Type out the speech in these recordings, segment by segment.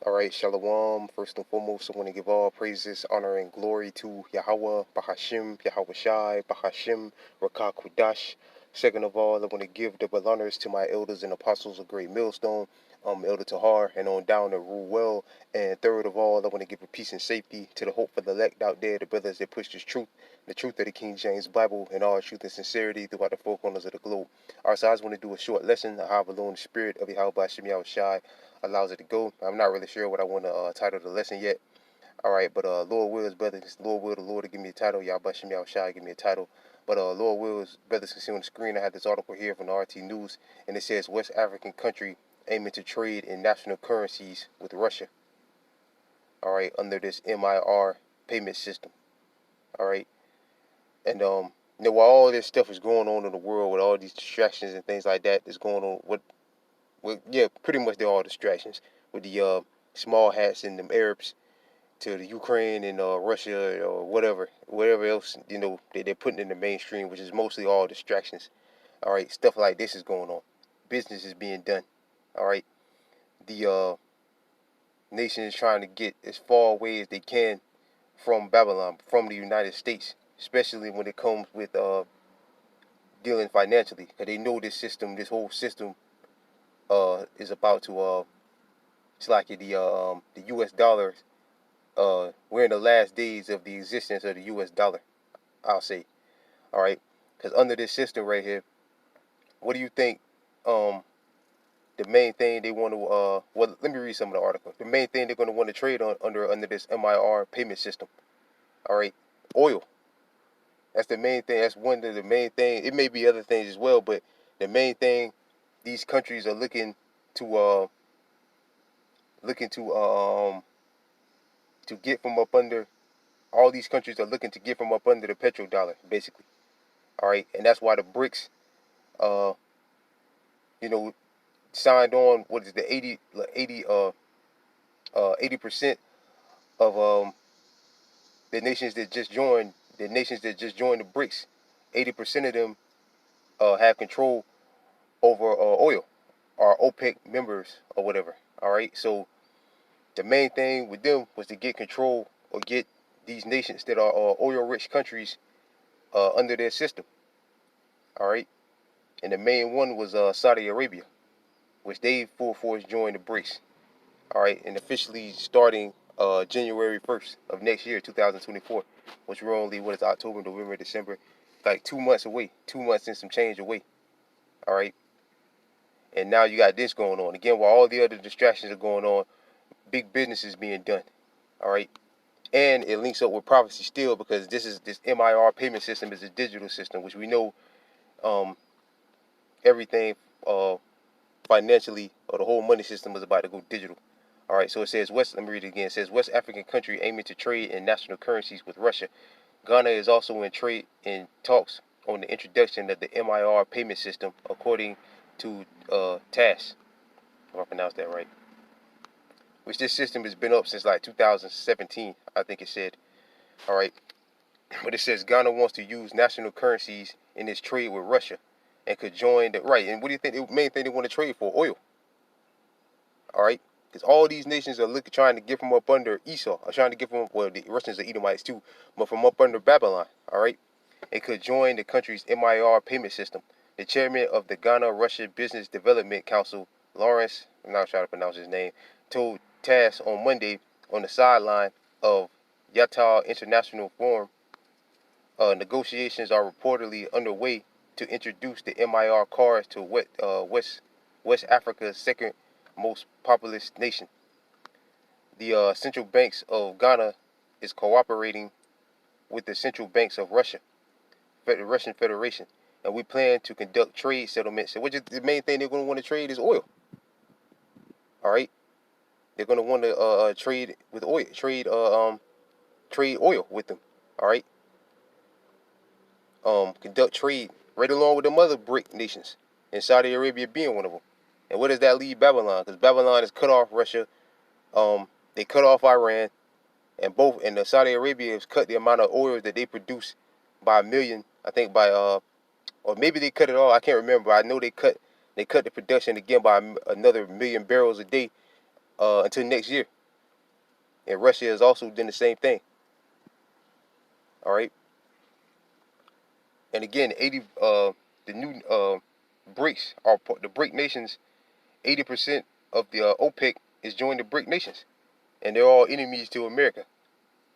Alright, Shalom. First and foremost, I want to give all praises, honor, and glory to Yahweh, Bahashim, Yahweh Shai, Bahashim, Rakah Kudash. Second of all, I want to give double honors to my elders and apostles of Great Millstone, Elder Tahar, and on down to rule well. And third of all, I want to give a peace and safety to the hope for the elect out there, the brothers that push this truth, the truth of the King James Bible, and all truth and sincerity throughout the four corners of the globe. Alright, so I just want to do a short lesson, how alone the spirit of Yahweh Bahashim, Yahweh Shai allows it to go. I'm not really sure what I want to title the lesson yet. All right, but Lord wills, brothers, Lord will the Lord to give me a title. Y'all Bashim, y'all shy, give me a title. But Lord wills, brothers can see on the screen. I have this article here from the RT News, and it says West African country aiming to trade in national currencies with Russia. All right, under this MIR payment system. All right, and while all this stuff is going on in the world with all these distractions and things like that that's going on, yeah, pretty much they're all distractions with the small hats and them Arabs to the Ukraine and Russia or whatever else they're putting in the mainstream, which is mostly all distractions. All right, stuff like this is going on. Business is being done. All right, the nation is trying to get as far away as they can from Babylon, from the United States, especially when it comes with dealing financially, because they know this whole system, is about to it's like the U.S. dollar. We're in the last days of the existence of the U.S. dollar, I'll say. All right, because under this system right here, what do you think? The main thing they want to well, let me read some of the article. The main thing they're going to want to trade on under this MIR payment system. All right, oil. That's the main thing. That's one of the main things. It may be other things as well, but the main thing these countries are looking to get from up under. All these countries are looking to get from up under the petrodollar, basically. All right, and that's why the BRICS, uh, you know, signed on. What is the 80% of the nations that just joined the BRICS. 80% of them have control over oil, or OPEC members or whatever. All right, so the main thing with them was to get control or get these nations that are oil-rich countries under their system. All right, and the main one was Saudi Arabia, which they full force joined the BRICS. All right, and officially starting January 1st of next year, 2024, which we're only, what is October, November, December, like 2 months away, 2 months and some change away. All right, and now you got this going on again while all the other distractions are going on. Big business is being done. All right, and it links up with prophecy still, because this MIR payment system is a digital system, which we know everything financially, or the whole money system is about to go digital. All right, so it says let me read it again. It says West African country aiming to trade in national currencies with Russia. Ghana is also in talks on the introduction of the MIR payment system, according to TAS, if I pronounced that right. Which this system has been up since like 2017, I think it said. All right, but it says Ghana wants to use national currencies in its trade with Russia, and could join the right. And what do you think the main thing they want to trade for? Oil. All right, because all these nations are trying to get from up under Esau, or trying to get from, well, the Russians are Edomites too, but from up under Babylon. All right, it could join the country's MIR payment system. The chairman of the Ghana-Russia Business Development Council, Lawrence, I'm not trying to pronounce his name, told TASS on Monday on the sideline of Yatta International Forum. Negotiations are reportedly underway to introduce the MIR cards to West Africa's second most populous nation. The central banks of Ghana is cooperating with the central banks of Russia, the Russian Federation, and we plan to conduct trade settlements. Which is the main thing they're going to want to trade is oil. All right, they're going to want to trade with oil, trade oil with them. All right, conduct trade right along with them other BRIC nations, and Saudi Arabia being one of them. And what does that leave Babylon? Because Babylon has cut off Russia. They cut off Iran, and the Saudi Arabia has cut the amount of oil that they produce by a million. I think or maybe they cut it all. I can't remember. I know they cut the production again by another 1,000,000 barrels a day until next year. And Russia has also done the same thing. All right. And again, the new BRICS are the BRIC nations. 80% of the OPEC is joined the BRIC nations, and they're all enemies to America.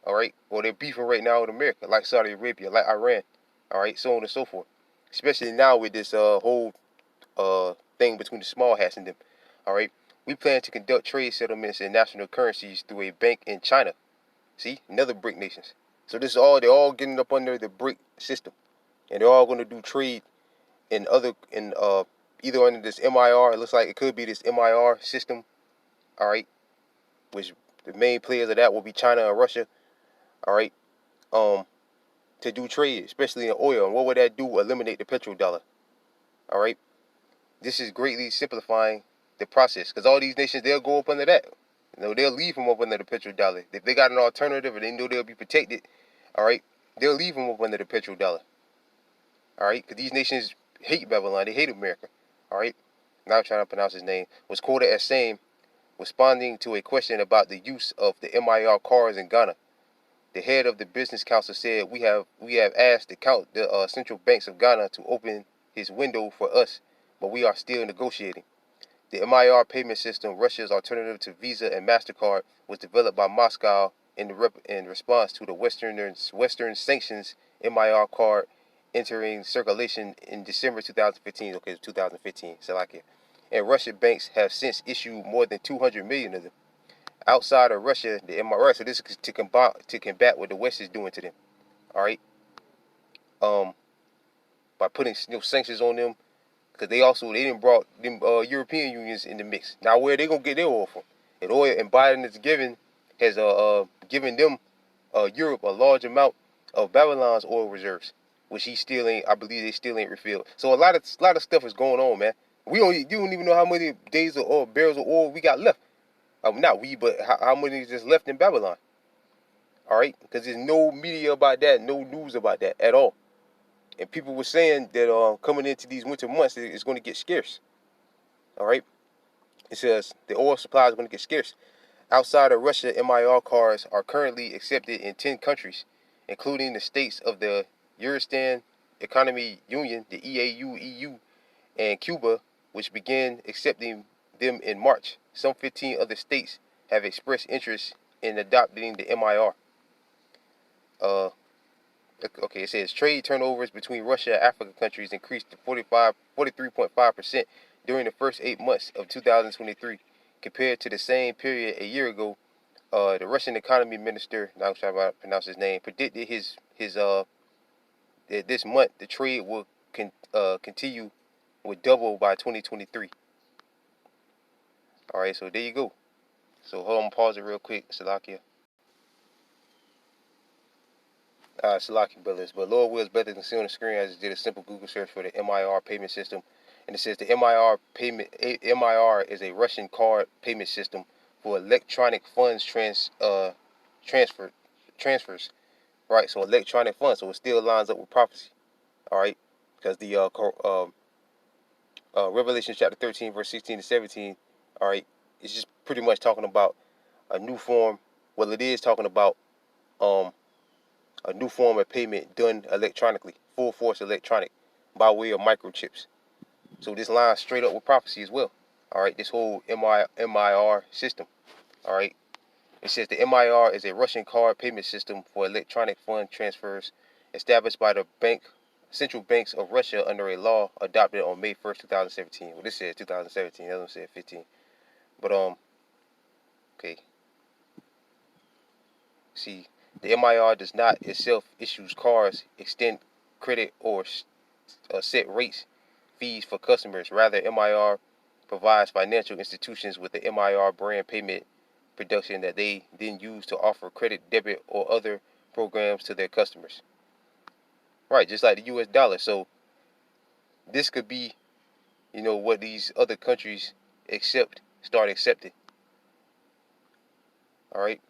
All right. Well, they're beefing right now with America, like Saudi Arabia, like Iran. All right, so on and so forth. Especially now with this whole thing between the small hats and them. All right. We plan to conduct trade settlements in national currencies through a bank in China. See, another BRIC nations. So this is all they're all getting up under the BRIC system, and they're all going to do trade in either under this MIR. It looks like it could be this MIR system. All right, which the main players of that will be China and Russia. All right, to do trade, especially in oil. And what would that do? Eliminate the petrodollar. All right, this is greatly simplifying the process because all these nations they'll go up under that. They'll leave them up under the petrodollar. If they got an alternative and they know they'll be protected, all right, they'll leave them up under the petrodollar. All right, because these nations hate Babylon. They hate America. All right, now I'm trying to pronounce his name. Was quoted as saying, responding to a question about the use of the MIR cards in Ghana. The head of the business council said, "We have asked the central banks of Ghana to open his window for us, but we are still negotiating." The MIR payment system, Russia's alternative to Visa and MasterCard, was developed by Moscow in response to the Western sanctions. MIR card entering circulation in December 2015. Okay, 2015, Slovakia. And Russian banks have since issued more than 200 million of them. Outside of Russia, the MIR. So this is to combat what the West is doing to them. All right. By putting sanctions on them, because they didn't brought them European unions in the mix. Now where they gonna get their oil from? And oil and Biden has given them Europe a large amount of Babylon's oil reserves, which he still ain't. I believe they still ain't refilled. So a lot of stuff is going on, man. You don't even know how many days of oil, barrels of oil we got left. Not we, but how many is just left in Babylon? All right, because there's no media about that, no news about that at all. And people were saying that coming into these winter months, it's going to get scarce. All right, it says the oil supply is going to get scarce. Outside of Russia, MIR cards are currently accepted in 10 countries, including the states of the Eurasian Economic Union, the EAU, EU, and Cuba, which began accepting them in March. Some 15 other states have expressed interest in adopting the MIR. Okay, it says trade turnovers between Russia and African countries increased to 43.5% during the first 8 months of 2023, compared to the same period a year ago. The Russian economy minister, now I'm trying to pronounce his name, predicted that this month the trade will continue with double by 2023. All right, so there you go. So hold on, pause it real quick, Salakia. Salaki brothers, but Lord wills better than see on the screen. I just did a simple Google search for the MIR payment system, and it says the MIR is a Russian card payment system for electronic funds transfers. Right, so electronic funds. So it still lines up with prophecy. All right, because the Revelation chapter 13 verse 16 to 17. All right, it's just pretty much talking about a new form. Well, it is talking about a new form of payment done electronically, full force electronic, by way of microchips. So this lines straight up with prophecy as well. All right, this whole MIR system. All right, it says the MIR is a Russian card payment system for electronic fund transfers established by the central banks of Russia under a law adopted on May 1st, 2017. Well, this says 2017. That one said 15. But okay. See, the MIR does not itself issues cards, extend credit, or set rates, fees for customers. Rather, MIR provides financial institutions with the MIR brand payment production that they then use to offer credit, debit, or other programs to their customers. Right, just like the US dollar. So this could be, what these other countries start accepting. All right.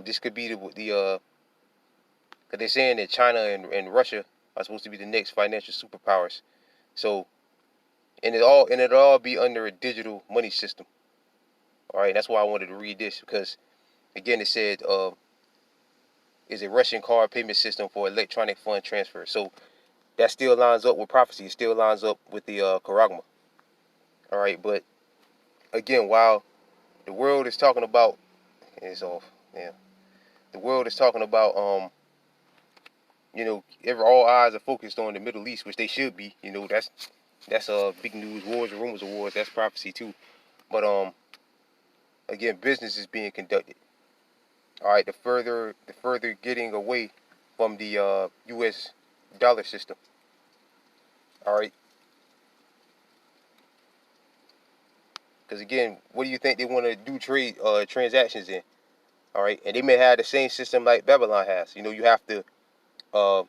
This could be the cause they're saying that China and Russia, are supposed to be the next financial superpowers. So, it'll all be under a digital money system. All right, that's why I wanted to read this, because again it said is a Russian card payment system for electronic fund transfer. So that still lines up with prophecy. It still lines up with the Karagma. All right, but again, while the world is talking about, it's off. Yeah, the world is talking about all eyes are focused on the Middle East, which they should be. That's big news. Wars and rumors of wars. That's prophecy too. But again, business is being conducted. All right, the further getting away from the U.S. dollar system. All right, because again, what do you think they want to do transactions in? All right, and they may have the same system like Babylon has. You have to uh,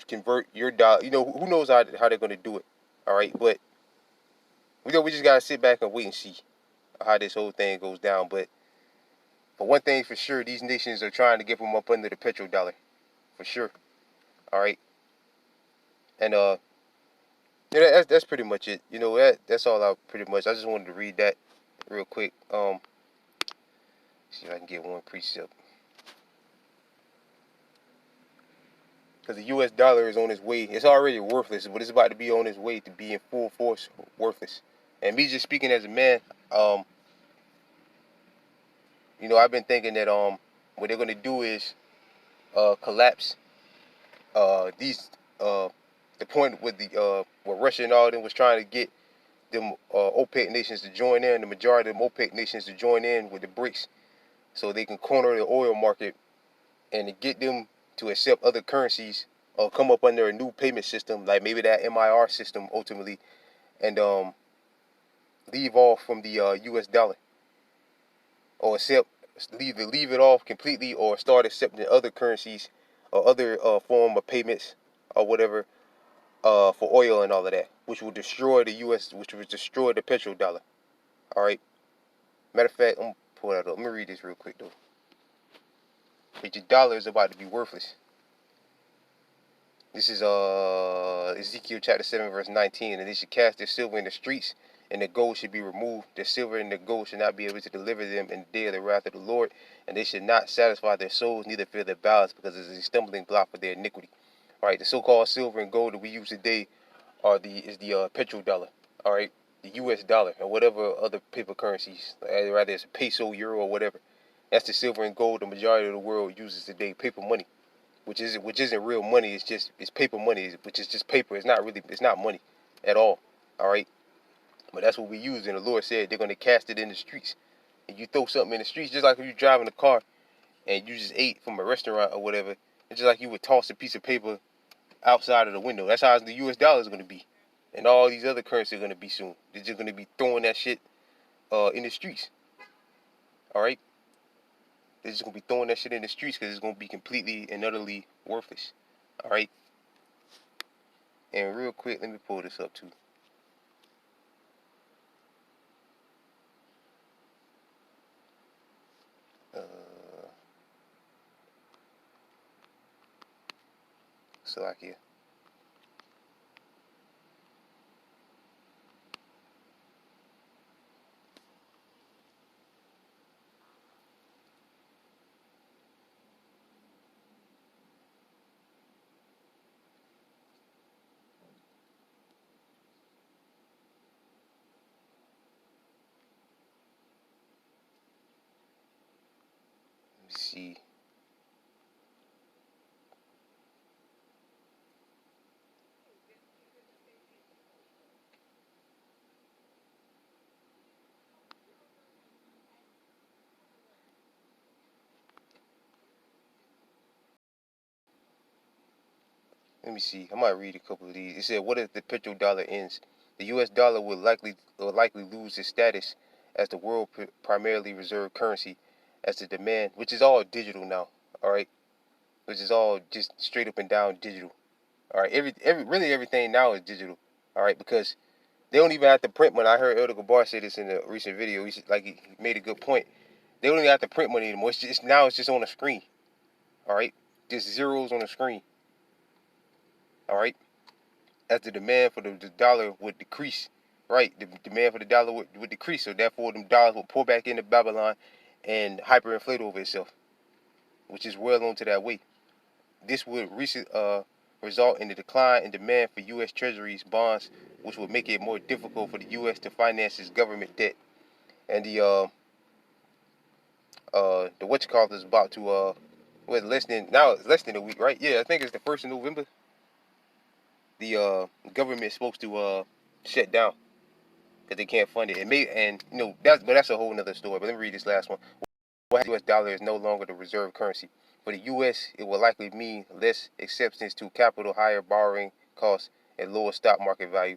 convert your dollar. Who knows how they're going to do it. All right, but we just gotta sit back and wait and see how this whole thing goes down. But for one thing for sure, these nations are trying to get them up under the petrodollar for sure. All right, and yeah, that's pretty much it. That's all I pretty much. I just wanted to read that real quick. See if I can get one precept. Because the U.S. dollar is on its way. It's already worthless, but it's about to be on its way to being full force worthless. And me just speaking as a man, I've been thinking that what they're gonna do is collapse these the point with the where Russia and all them was trying to get them OPEC nations to join in, the majority of them OPEC nations to join in with the BRICS, so they can corner the oil market and to get them to accept other currencies or come up under a new payment system, like maybe that MIR system ultimately, and leave off from the U.S. dollar, or leave it off completely, or start accepting other currencies or other form of payments or whatever for oil and all of that, which will destroy the U.S., which will destroy the petrodollar. All right. Matter of fact, I'm gonna pull that up. Let me read this real quick though. Your dollar is about to be worthless. This is Ezekiel chapter 7 verse 19, and they should cast their silver in the streets, and the gold should be removed. Their silver and the gold should not be able to deliver them in the day of the wrath of the Lord, and they should not satisfy their souls, neither fear their bowels, because it is a stumbling block for their iniquity. All right, the so-called silver and gold that we use today is the petrodollar. All right, the U.S. dollar or whatever other paper currencies, rather it's a peso, euro, or whatever. That's the silver and gold the majority of the world uses today, paper money, which isn't real money. It's paper money, which is just paper. It's not money at all. All right, but that's what we use. And the Lord said they're going to cast it in the streets. And you throw something in the streets, just like if you're driving a car and you just ate from a restaurant or whatever. It's just like you would toss a piece of paper outside of the window. That's how the U.S. dollar is going to be, and all these other currencies are going to be soon. They're just going to be throwing that shit in the streets. All right, they're just going to be throwing that shit in the streets because it's going to be completely and utterly worthless. All right. And real quick, let me pull this up too. Uh, Slovakia. Let me see. Let me see. I might read a couple of these. It said, "What if the petrodollar ends? The U.S. dollar will likely lose its status as the world primarily reserve currency, as the demand, which is all digital now. All right, which is all just straight up and down digital. All right, really everything now is digital. All right, because they don't even have to print money. I heard Elder Gabar say this in a recent video. He made a good point. They don't even have to print money anymore. It's just on the screen. All right, just zeros on the screen. All right, as the demand for the dollar would decrease, right? The demand for the dollar would decrease, so therefore them dollars would pour back into Babylon and hyperinflate over itself, which is well on to that way. This would result in a decline in demand for U.S. Treasuries bonds, which would make it more difficult for the U.S. to finance its government debt. And the what you call is about to was it's less than a week, right? Yeah, I think it's the 1st of November. The government is supposed to shut down because they can't fund it. And that's a whole nother story. But let me read this last one. The U.S. dollar is no longer the reserve currency. For the U.S., it will likely mean less acceptance to capital, higher borrowing costs, and lower stock market value.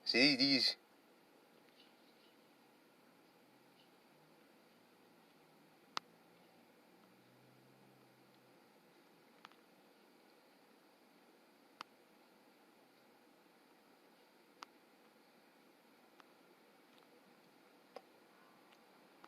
See, these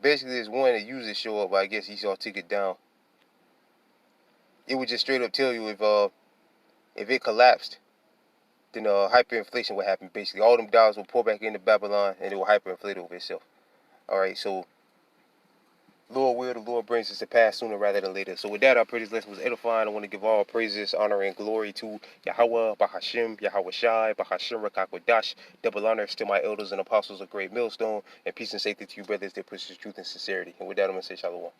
basically there's one that usually show up, but I guess Esau took it down. It would just straight up tell you if it collapsed, then hyperinflation would happen. Basically, all them dollars will pour back into Babylon, and it will hyperinflate over itself. All right, so Lord will, the Lord brings us to pass sooner rather than later. So with that, I pray this lesson was edifying. I want to give all praises, honor, and glory to Yahweh, Bahashim, Yahweh Shai, Bahashim Rakakwadash. Double honors to my elders and apostles of Great Millstone, and peace and safety to you brothers that push truth and sincerity. And with that, I'm going to say shalom.